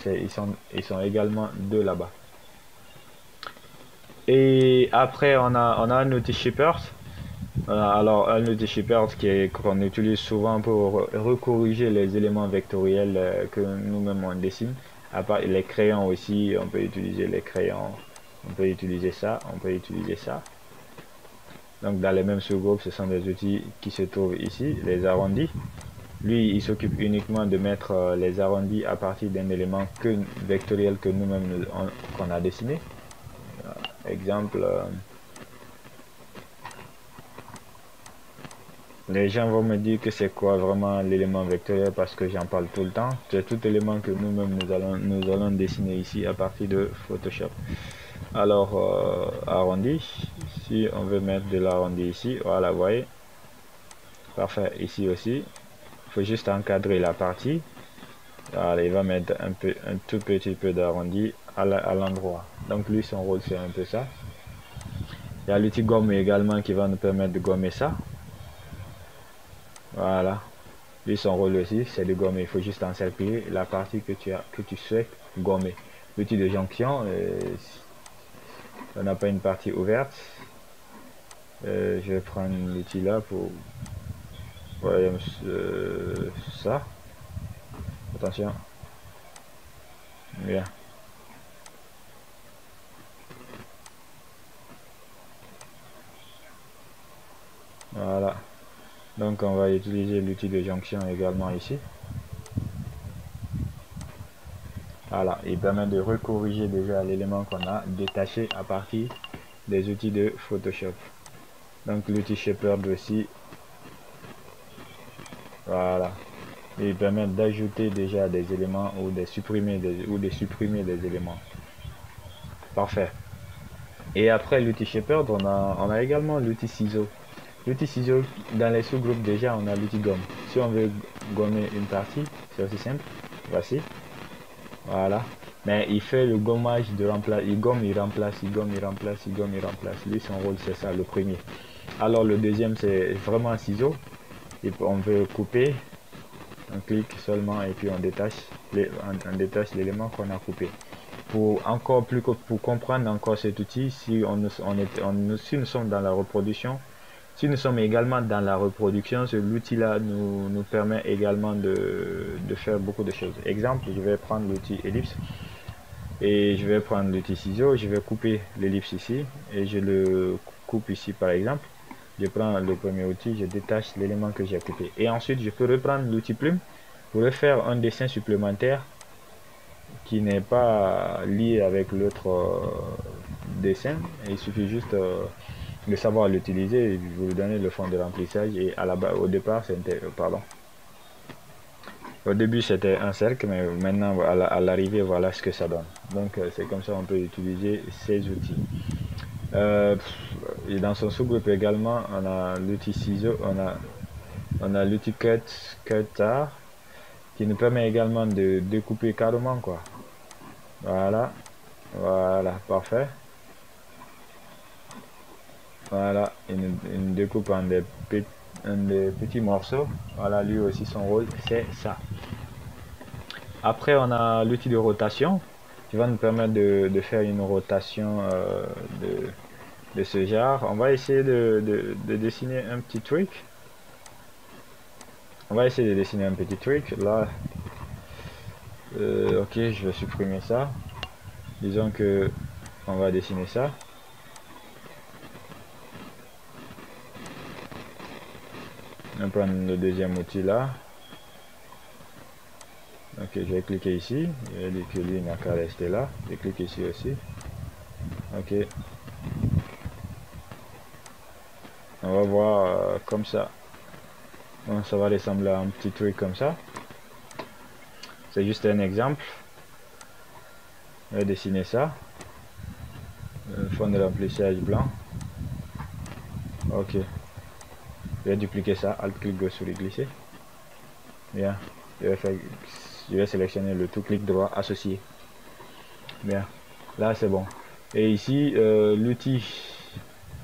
ils sont également deux là-bas. Et après, on a un outil Shapers. Alors, un outil Shapers qu'on utilise souvent pour recorriger les éléments vectoriels que nous-mêmes on dessine. À part les crayons aussi, on peut utiliser les crayons, on peut utiliser ça, on peut utiliser ça. Donc dans les mêmes sous-groupes, ce sont des outils qui se trouvent ici, les arrondis. Lui, il s'occupe uniquement de mettre les arrondis à partir d'un élément vectoriel que nous-mêmes qu'on a dessiné. Exemple, les gens vont me dire que c'est quoi vraiment l'élément vectoriel parce que j'en parle tout le temps. C'est tout élément que nous-mêmes nous allons dessiner ici à partir de Photoshop. Alors, arrondi, si on veut mettre de l'arrondi ici, voilà, vous voyez. Parfait, ici aussi. Il faut juste encadrer la partie. Voilà, il va mettre un tout petit peu d'arrondi à l'endroit. Donc lui, son rôle, c'est un peu ça. Il y a l'outil gomme également qui va nous permettre de gommer ça. Voilà. Lui, son rôle aussi, c'est de gommer. Il faut juste encercler la partie que tu souhaites gommer. L'outil de jonction, on n'a pas une partie ouverte. Je vais prendre l'outil là pour voyez, ça. Attention. Bien. Voilà. Donc on va utiliser l'outil de jonction également ici. Voilà, il permet de recorriger déjà l'élément qu'on a détaché à partir des outils de Photoshop. Donc l'outil Shepherd aussi, voilà, il permet d'ajouter déjà des éléments ou de supprimer des éléments. Parfait. Et après l'outil Shepherd, on a également l'outil ciseau. L'outil ciseau, dans les sous-groupes déjà, on a l'outil gomme. Si on veut gommer une partie, c'est aussi simple. Voici. Voilà. Mais il fait le gommage de remplace. Il gomme, il remplace, il gomme, il remplace, il gomme, il remplace. Lui, son rôle, c'est ça, le premier. Alors, le deuxième, c'est vraiment un ciseau. Et on veut couper. On clique seulement et puis on détache l'élément qu'on a coupé. Pour encore plus, pour comprendre encore cet outil, si si nous sommes dans la reproduction, si nous sommes également dans la reproduction, l'outil là nous permet également de faire beaucoup de choses. Exemple, je vais prendre l'outil ellipse et je vais prendre l'outil ciseau, je vais couper l'ellipse ici et je le coupe ici par exemple. Je prends le premier outil, je détache l'élément que j'ai coupé et ensuite je peux reprendre l'outil plume pour refaire un dessin supplémentaire qui n'est pas lié avec l'autre dessin. Et il suffit juste de savoir l'utiliser et vous donner le fond de remplissage. Et à la base, au départ, c'était au début c'était un cercle, mais maintenant à l'arrivée, voilà ce que ça donne. Donc c'est comme ça on peut utiliser ces outils. Et dans son sous-groupe également, on a l'outil ciseau, on a l'outil cutter qui nous permet également de découper carrément quoi. Voilà, voilà, parfait. Voilà, une découpe en des petits morceaux. Voilà, lui aussi son rôle, c'est ça. Après, on a l'outil de rotation qui va nous permettre de faire une rotation de ce genre. On va essayer de dessiner un petit truc. On va essayer de dessiner un petit truc. Là, ok, je vais supprimer ça. Disons que on va dessiner ça. On va prendre le deuxième outil là. Ok, je vais cliquer ici. Je vais dire que lui n'a qu'à rester là. Je vais cliquer ici aussi. Ok. On va voir comme ça. Donc, ça va ressembler à un petit truc comme ça. C'est juste un exemple. Je vais dessiner ça. Fond de remplissage blanc. Ok. Je vais dupliquer ça. Alt clic gauche souris glisser. Bien. Je vais sélectionner le tout clic droit associé. Bien. Là c'est bon. Et ici l'outil.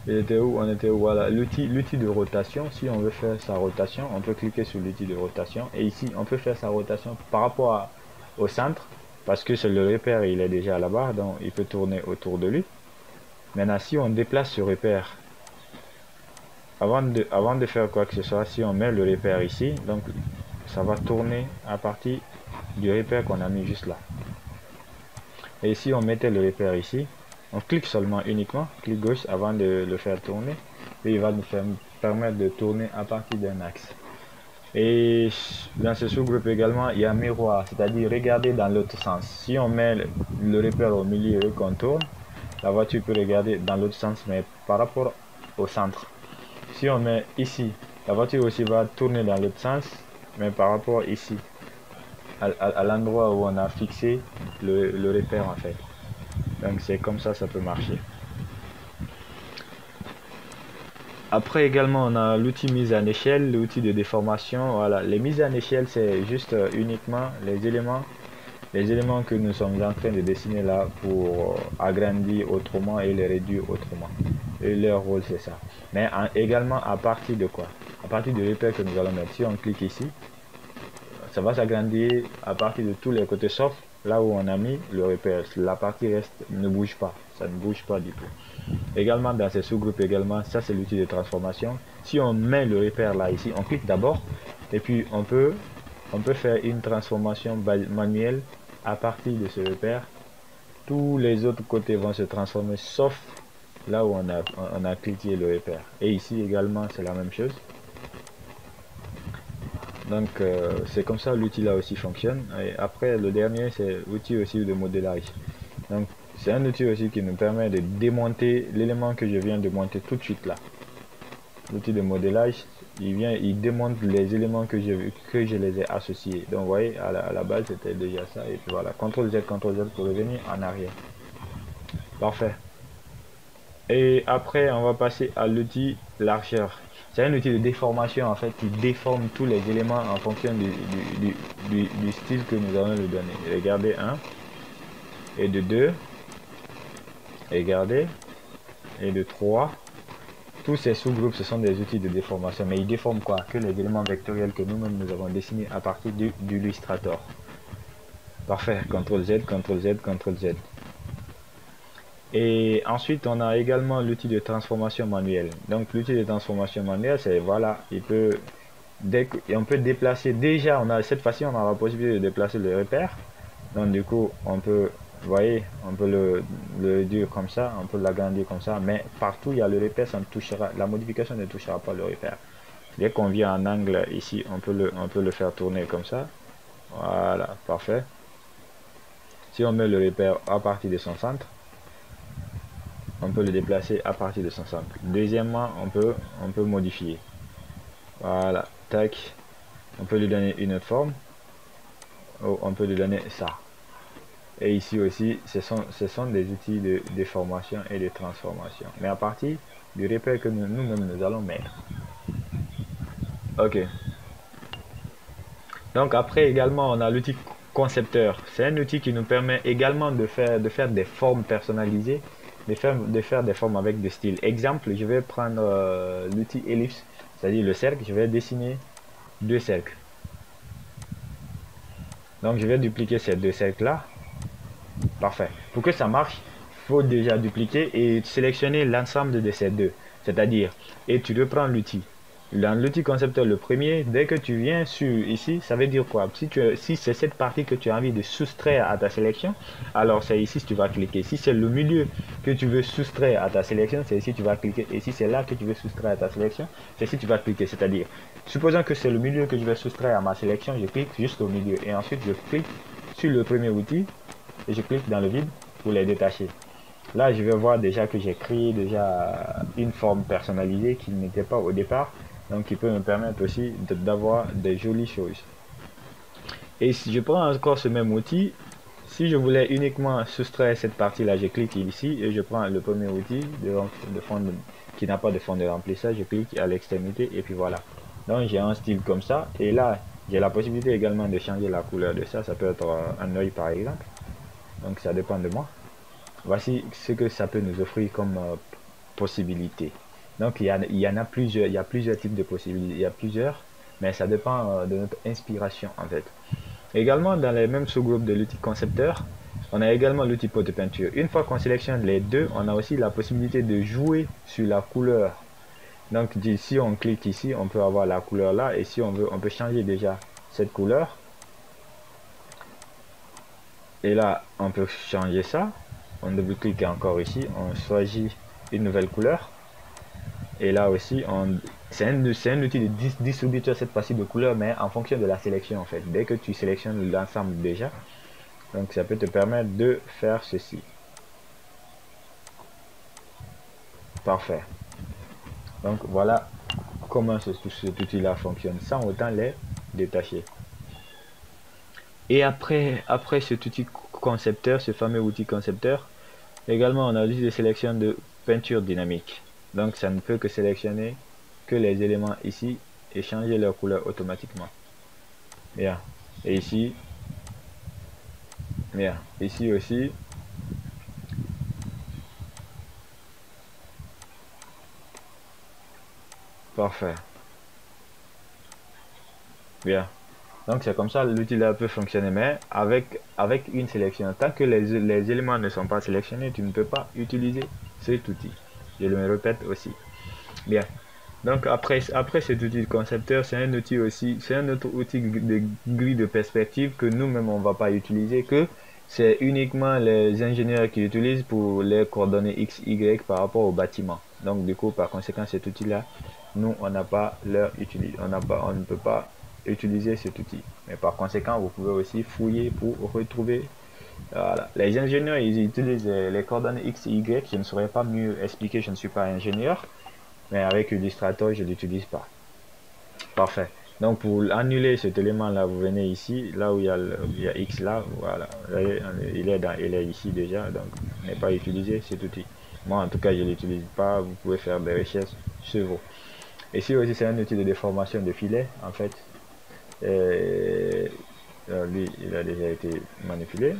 Il était où? On était où? Voilà. L'outil de rotation. Si on veut faire sa rotation, on peut cliquer sur l'outil de rotation. Et ici on peut faire sa rotation par rapport au centre. Parce que c'est le repère, il est déjà là-bas. Donc il peut tourner autour de lui. Maintenant si on déplace ce repère. Avant de faire quoi que ce soit, si on met le repère ici, donc ça va tourner à partir du repère qu'on a mis juste là. Et si on mettait le repère ici, on clique seulement uniquement, clic gauche avant de le faire tourner, et il va nous permettre de tourner à partir d'un axe. Et dans ce sous-groupe également, il y a miroir, c'est-à-dire regarder dans l'autre sens. Si on met le repère au milieu et qu'on tourne, la voiture peut regarder dans l'autre sens, mais par rapport au centre. Si on met ici, la voiture aussi va tourner dans l'autre sens, mais par rapport ici, à l'endroit où on a fixé le repère en fait. Donc c'est comme ça peut marcher. Après également on a l'outil mise en échelle, l'outil de déformation. Voilà, les mises en échelle c'est juste uniquement les éléments que nous sommes en train de dessiner là pour agrandir autrement et les réduire autrement. Et leur rôle c'est ça. Mais également à partir de quoi? À partir du repère que nous allons mettre. Si on clique ici, ça va s'agrandir à partir de tous les côtés sauf là où on a mis le repère. La partie reste ne bouge pas, ça ne bouge pas du tout. Également dans ces sous-groupes également, ça c'est l'outil de transformation. Si on met le repère là ici, on clique d'abord et puis on peut faire une transformation manuelle à partir de ce repère. Tous les autres côtés vont se transformer sauf là où on a cliqué le repère. Et ici également c'est la même chose. Donc c'est comme ça l'outil là aussi fonctionne. Et après le dernier c'est outil aussi de modélage. Donc c'est un outil aussi qui nous permet de démonter l'élément que je viens de monter tout de suite là. L'outil de modélage, il démonte les éléments que je les ai associés. Donc vous voyez à la base c'était déjà ça et puis voilà, CTRL Z pour revenir en arrière. Parfait. Et après on va passer à l'outil largeur. C'est un outil de déformation en fait qui déforme tous les éléments en fonction du style que nous allons lui donner. Regardez 1 et de 2. Regardez. Et de 3. Tous ces sous-groupes ce sont des outils de déformation. Mais ils déforment quoi? Que les éléments vectoriels que nous-mêmes nous avons dessinés à partir du Illustrator. Parfait. CTRL Z, CTRL Z, CTRL Z. Et ensuite on a également l'outil de transformation manuelle. Donc l'outil de transformation manuelle c'est voilà, on peut déplacer, déjà on a cette fois-ci on a la possibilité de déplacer le repère. Donc du coup on peut, vous voyez, on peut le réduire comme ça, on peut l'agrandir comme ça, mais partout il y a le repère, ça ne touchera, la modification ne touchera pas le repère. Dès qu'on vient en angle ici, on peut le faire tourner comme ça. Voilà, parfait. Si on met le repère à partir de son centre, on peut le déplacer à partir de son centre. Deuxièmement, on peut modifier. Voilà, tac. On peut lui donner une autre forme. Ou on peut lui donner ça. Et ici aussi, ce sont des outils de déformation et de transformation. Mais à partir du repère que nous-mêmes nous allons mettre. Ok. Donc après également, on a l'outil concepteur. C'est un outil qui nous permet également de faire des formes personnalisées. De faire des formes avec des styles. Exemple, je vais prendre l'outil ellipse, c'est-à-dire le cercle, je vais dessiner deux cercles. Donc je vais dupliquer ces deux cercles là. Parfait. Pour que ça marche, il faut déjà dupliquer et sélectionner l'ensemble de ces deux. C'est-à-dire, et tu reprends l'outil. Dans l'outil concepteur, le premier, dès que tu viens sur ici, ça veut dire quoi? Si c'est cette partie que tu as envie de soustraire à ta sélection, alors c'est ici que tu vas cliquer. Si c'est le milieu que tu veux soustraire à ta sélection, c'est ici que tu vas cliquer. Et si c'est là que tu veux soustraire à ta sélection, c'est ici que tu vas cliquer. C'est-à-dire, supposons que c'est le milieu que je vais soustraire à ma sélection, je clique juste au milieu. Et ensuite, je clique sur le premier outil et je clique dans le vide pour les détacher. Là, je vais voir déjà que j'ai créé déjà une forme personnalisée qui n'était pas au départ. Donc, qui peut me permettre aussi d'avoir des jolies choses. Et si je prends encore ce même outil, si je voulais uniquement soustraire cette partie-là, je clique ici et je prends le premier outil qui n'a pas de fond de remplissage, je clique à l'extrémité et puis voilà. Donc, j'ai un style comme ça. Et là, j'ai la possibilité également de changer la couleur de ça. Ça peut être un œil par exemple. Donc, ça dépend de moi. Voici ce que ça peut nous offrir comme possibilité. Donc il y en a plusieurs, il y a plusieurs types de possibilités, il y a plusieurs, mais ça dépend de notre inspiration en fait. Également dans les mêmes sous-groupes de l'outil concepteur, on a également l'outil pot de peinture. Une fois qu'on sélectionne les deux, on a aussi la possibilité de jouer sur la couleur. Donc si on clique ici, on peut avoir la couleur là, et si on veut, on peut changer déjà cette couleur. Et là, on peut changer ça. On double-clique encore ici, on choisit une nouvelle couleur. Et là aussi, c'est un outil de distributeur cette fois-ci de couleurs, mais en fonction de la sélection en fait. Dès que tu sélectionnes l'ensemble déjà, donc ça peut te permettre de faire ceci. Parfait. Donc voilà comment cet outil-là fonctionne sans autant les détacher. Et après cet outil concepteur, ce fameux outil concepteur, également on a l'outil de sélection de peinture dynamique. Donc ça ne peut que sélectionner que les éléments ici et changer leur couleur automatiquement. Bien. Et ici. Bien. Ici aussi. Parfait. Bien. Donc c'est comme ça l'outil là peut fonctionner, mais avec une sélection. Tant que les éléments ne sont pas sélectionnés, tu ne peux pas utiliser cet outil. Je le répète aussi. Bien. Donc après cet outil de concepteur, c'est un outil aussi, c'est un autre outil de grille de perspective que nous-mêmes on va pas utiliser, que c'est uniquement les ingénieurs qui utilisent pour les coordonnées X, Y par rapport au bâtiment. Donc du coup par conséquent cet outil là, nous on n'a pas leur utilise, on ne peut pas utiliser cet outil. Mais par conséquent, vous pouvez aussi fouiller pour retrouver. Voilà. Les ingénieurs, ils utilisent les coordonnées X et Y. Je ne saurais pas mieux expliquer, je ne suis pas ingénieur. Mais avec Illustrator, je ne l'utilise pas. Parfait. Donc pour annuler cet élément là, vous venez ici, là où il y a X là, voilà. Il est ici déjà, donc n'est pas utilisé cet outil. Moi en tout cas je l'utilise pas, vous pouvez faire des recherches sur vous. Ici aussi c'est un outil de déformation de filet en fait. Lui il a déjà été manipulé.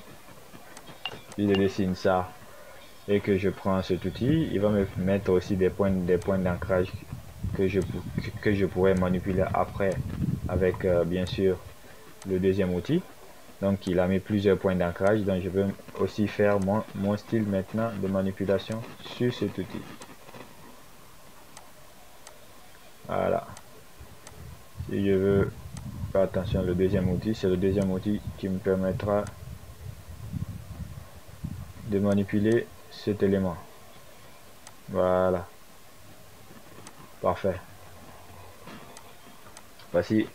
Si je dessine ça et que je prends cet outil, il va me mettre aussi des points d'ancrage que je pourrais manipuler après avec bien sûr le deuxième outil. Donc il a mis plusieurs points d'ancrage, donc je peux aussi faire mon style maintenant de manipulation sur cet outil. Voilà. Si je veux faire attention, le deuxième outil, c'est le deuxième outil qui me permettra de manipuler cet élément. Voilà. Parfait. Voici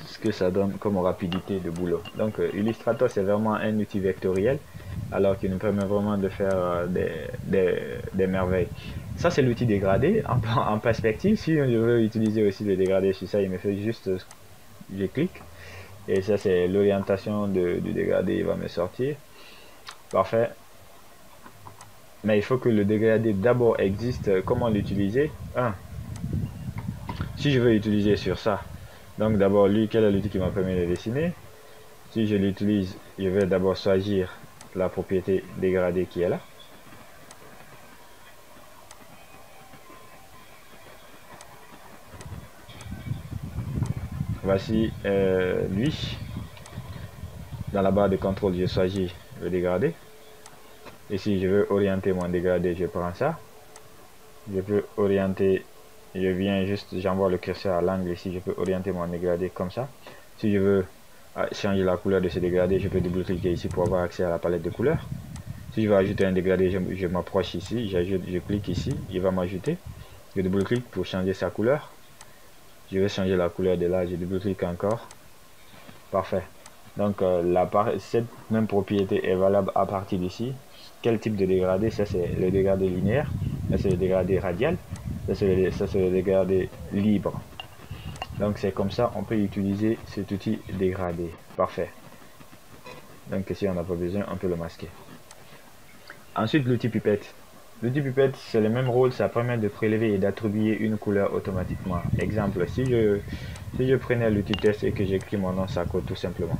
ce que ça donne comme rapidité de boulot. Donc Illustrator c'est vraiment un outil vectoriel alors qu'il nous permet vraiment de faire des merveilles. Ça c'est l'outil dégradé en perspective. Si je veux utiliser aussi le dégradé sur ça, il me fait juste, je clique et ça c'est l'orientation du dégradé, il va me sortir. Parfait. Mais il faut que le dégradé d'abord existe. Comment l'utiliser? Si je veux utiliser sur ça, donc d'abord lui, quel est l'outil qui m'a permis de dessiner? Si je l'utilise, je vais d'abord choisir la propriété dégradée qui est là. Voici lui. Dans la barre de contrôle, je choisis le dégradé. Et si je veux orienter mon dégradé, je prends ça. Je peux orienter, je viens juste, j'envoie le curseur à l'angle ici, je peux orienter mon dégradé comme ça. Si je veux changer la couleur de ce dégradé, je peux double-cliquer ici pour avoir accès à la palette de couleurs. Si je veux ajouter un dégradé, je m'approche ici, je clique ici, il va m'ajouter. Je double-clique pour changer sa couleur. Je vais changer la couleur de là, je double-clique encore. Parfait. Donc cette même propriété est valable à partir d'ici. Quel type de dégradé? Ça c'est le dégradé linéaire, ça c'est le dégradé radial, ça c'est le dégradé libre. Donc c'est comme ça on peut utiliser cet outil dégradé. Parfait. Donc si on n'a pas besoin, on peut le masquer. Ensuite l'outil pipette. L'outil pipette c'est le même rôle, ça permet de prélever et d'attribuer une couleur automatiquement. Exemple, si je prenais l'outil test et que j'écris mon nom Sako tout simplement.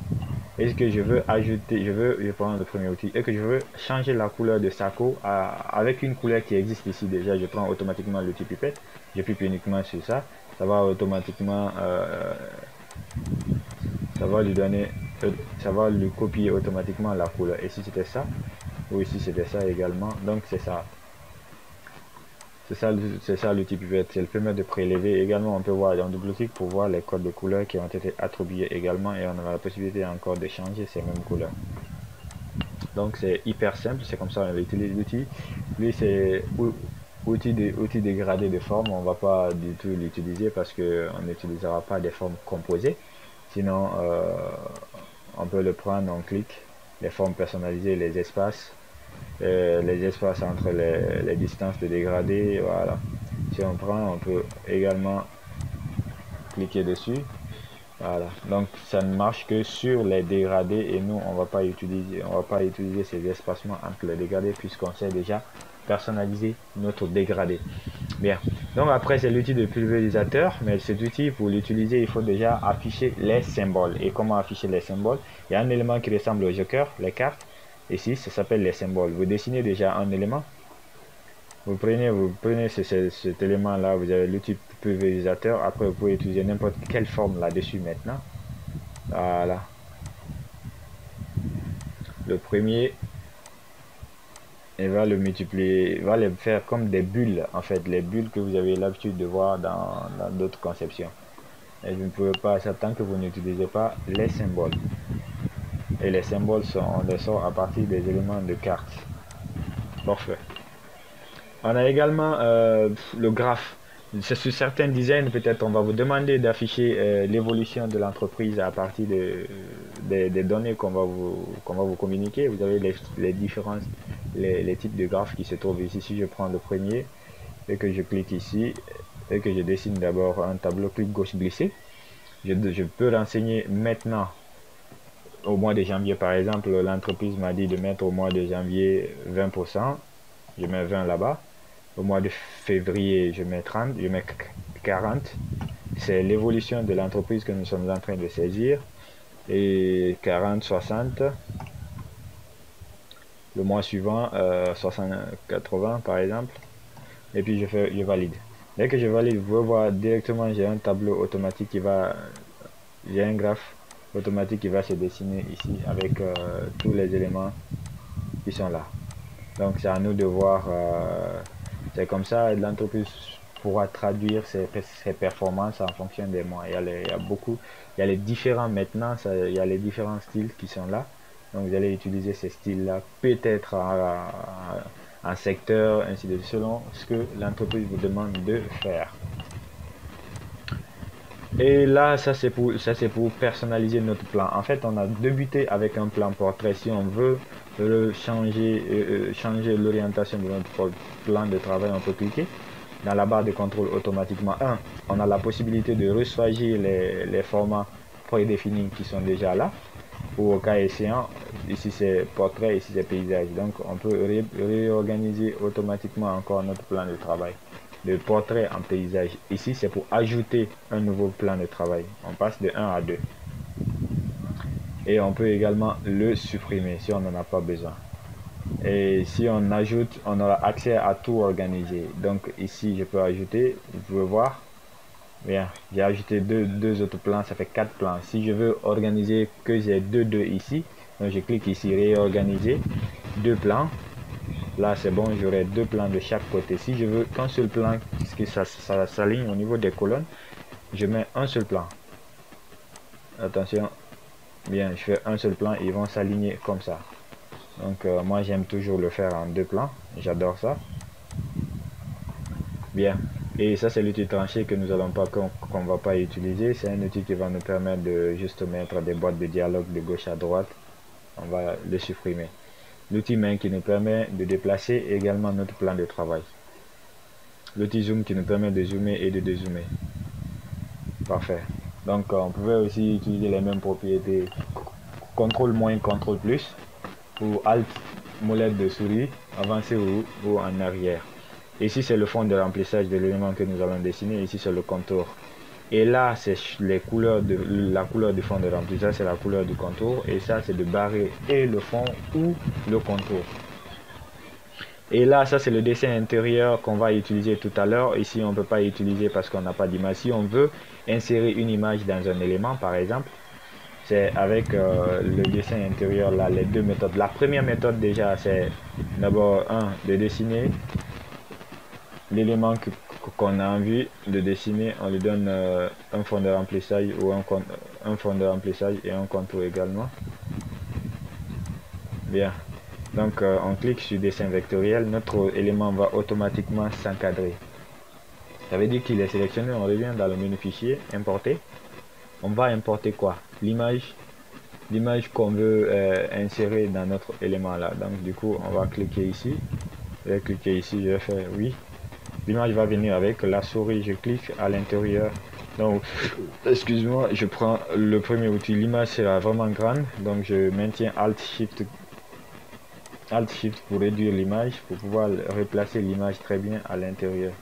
Est-ce que je veux ajouter, je prends le premier outil, et que je veux changer la couleur de Sako avec une couleur qui existe ici déjà, je prends automatiquement l'outil pipette, je pipe uniquement sur ça, ça va automatiquement, ça va lui donner, ça va lui copier automatiquement la couleur. Et si c'était ça, ou ici c'était ça également, donc c'est ça. C'est ça l'outil pipette, elle permet de prélever. Également on peut voir, on double-clique pour voir les codes de couleurs qui ont été attribués également et on a la possibilité encore de changer ces mêmes couleurs. Donc c'est hyper simple, c'est comme ça on utilise l'outil. Lui c'est outil dégradé de forme, on va pas du tout l'utiliser parce que on n'utilisera pas des formes composées. Sinon on peut le prendre, on clique, les formes personnalisées, les espaces entre les distances de dégradé, voilà. Si on prend, on peut également cliquer dessus, voilà. Donc ça ne marche que sur les dégradés et nous on va pas utiliser ces espacements entre les dégradés puisqu'on sait déjà personnaliser notre dégradé. Bien, donc après c'est l'outil de pulvérisateur, mais cet outil pour l'utiliser il faut déjà afficher les symboles. Et comment afficher les symboles? Il y a un élément qui ressemble au joker, les cartes. Ici, ça s'appelle les symboles. Vous dessinez déjà un élément. Vous prenez cet élément-là, vous avez l'outil pulvérisateur. Après, vous pouvez utiliser n'importe quelle forme là-dessus maintenant. Voilà. Le premier, il va le multiplier, il va les faire comme des bulles, en fait, les bulles que vous avez l'habitude de voir dans d'autres conceptions. Et vous ne pouvez pas, ça tant que vous n'utilisez pas les symboles. Et les symboles on les sort à partir des éléments de carte. Parfait. On a également le graphe. Sur certains designs, peut-être on va vous demander d'afficher l'évolution de l'entreprise à partir des données qu'on va vous communiquer. Vous avez les différences, les types de graphes qui se trouvent ici. Si je prends le premier et que je clique ici et que je dessine d'abord un tableau clic gauche glissé, je peux renseigner maintenant au mois de janvier par exemple. L'entreprise m'a dit de mettre au mois de janvier 20%, je mets 20 là-bas. Au mois de février, je mets 30, je mets 40. C'est l'évolution de l'entreprise que nous sommes en train de saisir. Et 40, 60. Le mois suivant, 60, 80 par exemple. Et puis je valide. Dès que je valide, vous pouvez voir directement, j'ai un tableau automatique qui va, j'ai un graphe automatique qui va se dessiner ici avec tous les éléments qui sont là. Donc c'est à nous de voir, c'est comme ça l'entreprise pourra traduire ses performances en fonction des mois. Il y a beaucoup, il y a les différents maintenant, il y a les différents styles qui sont là. Donc vous allez utiliser ces styles-là, peut-être en secteur, ainsi de suite, selon ce que l'entreprise vous demande de faire. Et là, ça c'est pour personnaliser notre plan. En fait, on a débuté avec un plan portrait. Si on veut changer l'orientation de notre plan de travail, on peut cliquer dans la barre de contrôle automatiquement. On a la possibilité de ressoigir les formats prédéfinis qui sont déjà là. Ou au cas échéant, ici c'est portrait, ici c'est paysage. Donc on peut réorganiser automatiquement encore notre plan de travail. De portrait en paysage. Ici, c'est pour ajouter un nouveau plan de travail. On passe de 1 à 2. Et on peut également le supprimer si on n'en a pas besoin. Et si on ajoute, on aura accès à tout organiser. Donc ici, je peux ajouter, vous pouvez voir. Bien, j'ai ajouté deux autres plans, ça fait 4 plans. Si je veux organiser que j'ai 2 ici, donc je clique ici, réorganiser, 2 plans. Là c'est bon, j'aurai 2 plans de chaque côté. Si je veux qu'un seul plan, puisque ça s'aligne au niveau des colonnes, je mets un seul plan. Attention, bien, je fais un seul plan, ils vont s'aligner comme ça. Donc moi j'aime toujours le faire en 2 plans, j'adore ça. Bien, et ça c'est l'outil tranché que nous allons pas, qu'on va pas utiliser. C'est un outil qui va nous permettre de juste mettre des boîtes de dialogue de gauche à droite. On va le supprimer. L'outil main qui nous permet de déplacer également notre plan de travail. L'outil zoom qui nous permet de zoomer et de dézoomer. Parfait. Donc on pouvait aussi utiliser les mêmes propriétés. CTRL moins, CTRL plus. Ou Alt, molette de souris, avancer ou en arrière. Ici c'est le fond de remplissage de l'élément que nous allons dessiner. Ici c'est le contour. Et là c'est les couleurs de la couleur du fond de remplissage, c'est la couleur du contour. Et ça c'est de barrer et le fond ou le contour. Et là ça c'est le dessin intérieur qu'on va utiliser tout à l'heure. Ici on ne peut pas utiliser parce qu'on n'a pas d'image. Si on veut insérer une image dans un élément par exemple, c'est avec le dessin intérieur là, les 2 méthodes. La première méthode déjà c'est d'abord de dessiner l'élément qu'on a envie de dessiner. On lui donne un fond de remplissage ou un fond de remplissage et un contour également. Bien, donc on clique sur dessin vectoriel, notre élément va automatiquement s'encadrer. Ça veut dire qu'il est sélectionné. On revient dans le menu fichier, importer. On va importer quoi? L'image qu'on veut insérer dans notre élément là. Donc du coup on va cliquer ici, je vais cliquer ici, je vais faire oui. L'image va venir avec la souris, je clique à l'intérieur. Donc excuse-moi, je prends le premier outil. L'image sera vraiment grande, donc je maintiens Alt Shift pour réduire l'image, pour pouvoir replacer l'image très bien à l'intérieur.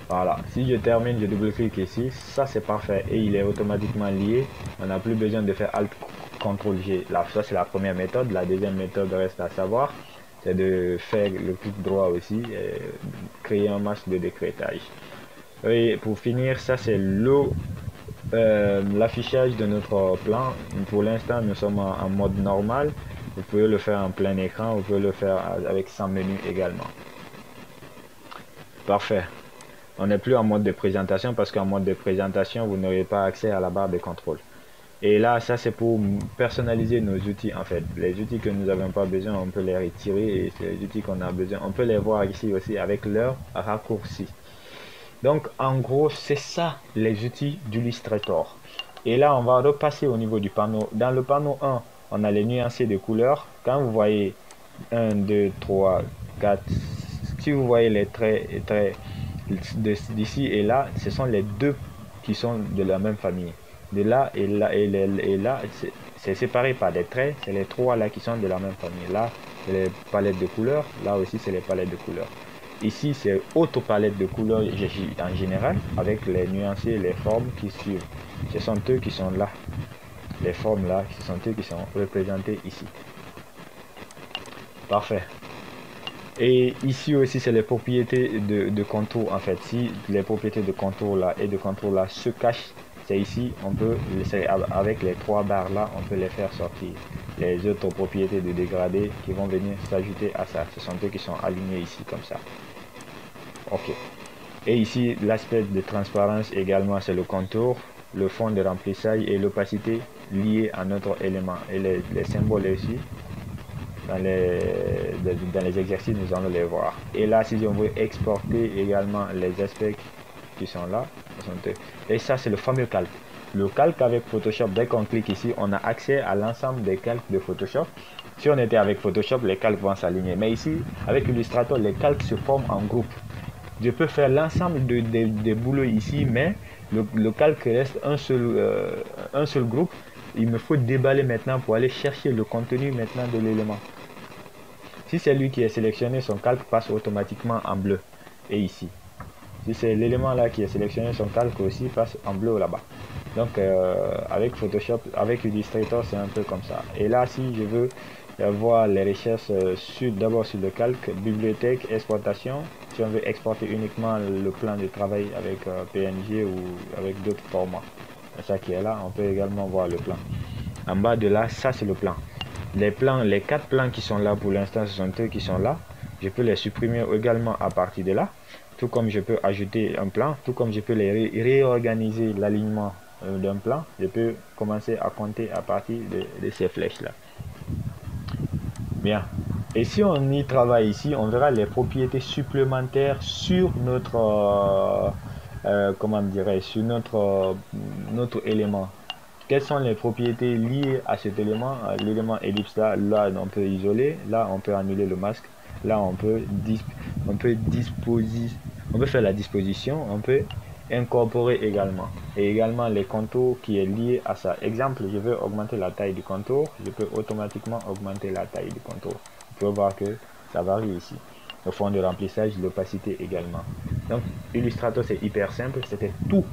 Voilà, si je termine, je double-clique ici, ça c'est parfait et il est automatiquement lié. On n'a plus besoin de faire Alt CTRL G. Là, ça c'est la première méthode. La deuxième méthode reste à savoir, c'est de faire le clic droit aussi, et créer un masque de décrétage. Et pour finir, ça c'est l'affichage de notre plan. Pour l'instant, nous sommes en mode normal. Vous pouvez le faire en plein écran, vous pouvez le faire avec 100 menus également. Parfait. On n'est plus en mode de présentation parce qu'en mode de présentation, vous n'aurez pas accès à la barre de contrôle. Et là, ça c'est pour personnaliser nos outils en fait. Les outils que nous n'avons pas besoin, on peut les retirer, et les outils qu'on a besoin, on peut les voir ici aussi avec leur raccourci. Donc en gros, c'est ça les outils d'Illustrator. Et là, on va repasser au niveau du panneau. Dans le panneau 1, on a les nuanciers de couleurs. Quand vous voyez 1, 2, 3, 4, si vous voyez les traits d'ici et là, ce sont les deux qui sont de la même famille. De là et là et là, c'est séparé par des traits. C'est les trois là qui sont de la même famille. Là, c'est les palettes de couleurs. Là aussi, c'est les palettes de couleurs. Ici, c'est autre palette de couleurs en général, avec les nuanciers et les formes qui suivent. Ce sont eux qui sont là. Les formes là, ce sont eux qui sont représentés ici. Parfait. Et ici aussi, c'est les propriétés de contour. En fait, si les propriétés de contour là et de contour là se cachent, c'est ici, on peut, avec les trois barres là, on peut les faire sortir. Les autres propriétés de dégradé qui vont venir s'ajouter à ça, ce sont eux qui sont alignés ici comme ça. Ok. Et ici, l'aspect de transparence également, c'est le contour, le fond de remplissage et l'opacité liée à notre élément. Et les symboles ici, dans les exercices, nous allons les voir. Et là, si on veut exporter également les aspects qui sont là, et ça, c'est le fameux calque. Le calque avec Photoshop, dès qu'on clique ici, on a accès à l'ensemble des calques de Photoshop. Si on était avec Photoshop, les calques vont s'aligner. Mais ici, avec Illustrator, les calques se forment en groupe. Je peux faire l'ensemble des boulots ici, mais le calque reste un seul groupe. Il me faut déballer maintenant pour aller chercher le contenu maintenant de l'élément. Si c'est lui qui est sélectionné, son calque passe automatiquement en bleu. Et ici. Si c'est l'élément là qui est sélectionné, son calque aussi passe en bleu là-bas. Donc avec Photoshop, avec Illustrator, c'est un peu comme ça. Et là, si je veux voir les recherches d'abord sur le calque, bibliothèque, exportation. Si on veut exporter uniquement le plan de travail avec PNG ou avec d'autres formats. C'est ça qui est là, on peut également voir le plan. En bas de là, ça c'est le plan. Les plans, les 4 plans qui sont là pour l'instant, ce sont eux qui sont là. Je peux les supprimer également à partir de là. Tout comme je peux ajouter un plan, tout comme je peux les réorganiser l'alignement d'un plan. Je peux commencer à compter à partir de ces flèches là. Bien. Et si on y travaille ici, on verra les propriétés supplémentaires sur notre comment dirais, sur notre élément. Quelles sont les propriétés liées à cet élément? L'élément ellipse là, on peut isoler, là on peut annuler le masque, là on peut faire la disposition, on peut incorporer également, et également les contours qui est lié à ça. Exemple, je veux augmenter la taille du contour, je peux automatiquement augmenter la taille du contour. Vous pouvez voir que ça varie ici. Le fond de remplissage, l'opacité également. Donc Illustrator, c'est hyper simple. C'était tout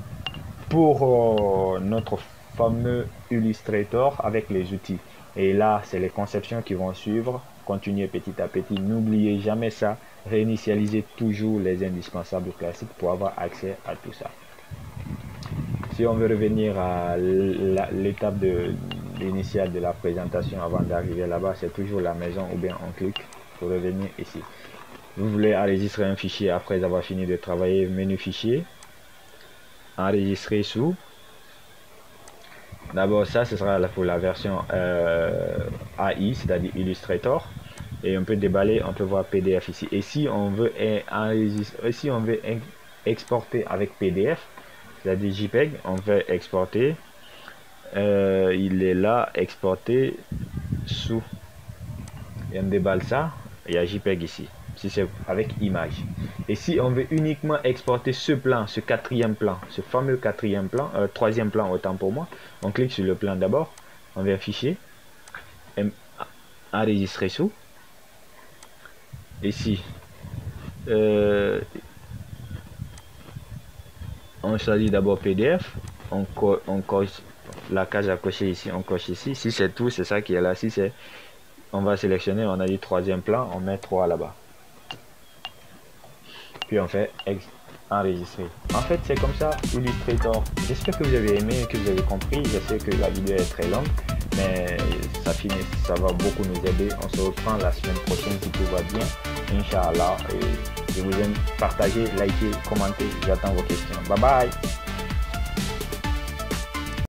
pour notre fameux Illustrator avec les outils. Et là, c'est les conceptions qui vont suivre. Continuez petit à petit. N'oubliez jamais ça. Réinitialisez toujours les indispensables classiques pour avoir accès à tout ça. Si on veut revenir à l'étape initiale de la présentation avant d'arriver là-bas, c'est toujours la maison ou bien on clique pour revenir ici. Vous voulez enregistrer un fichier après avoir fini de travailler, menu fichier, enregistrer sous. D'abord ça, ce sera pour la version AI, c'est-à-dire Illustrator. Et on peut déballer, on peut voir PDF ici. Et si on veut enregistrer, si on veut exporter avec PDF, c'est-à-dire JPEG, on veut exporter. Il est là, exporter sous. Et on déballe ça, il y a JPEG ici. Si c'est avec image. Et si on veut uniquement exporter ce plan, ce quatrième plan, ce fameux quatrième plan, troisième plan autant pour moi, on clique sur le plan d'abord, on vient fichier, enregistrer sous. Ici, on choisit d'abord PDF, on coche la case à cocher ici, on coche ici. Si c'est tout, c'est ça qui est là. Si c'est, on va sélectionner, on a dit troisième plan, on met 3 là-bas. Puis on fait enregistrer. En fait, c'est comme ça Illustrator. J'espère que vous avez aimé, que vous avez compris. Je sais que la vidéo est très longue, mais ça va beaucoup nous aider. On se reprend la semaine prochaine si tout va bien, Inch'Allah. Et je vous aime, partagez, likez, commentez. J'attends vos questions. Bye bye.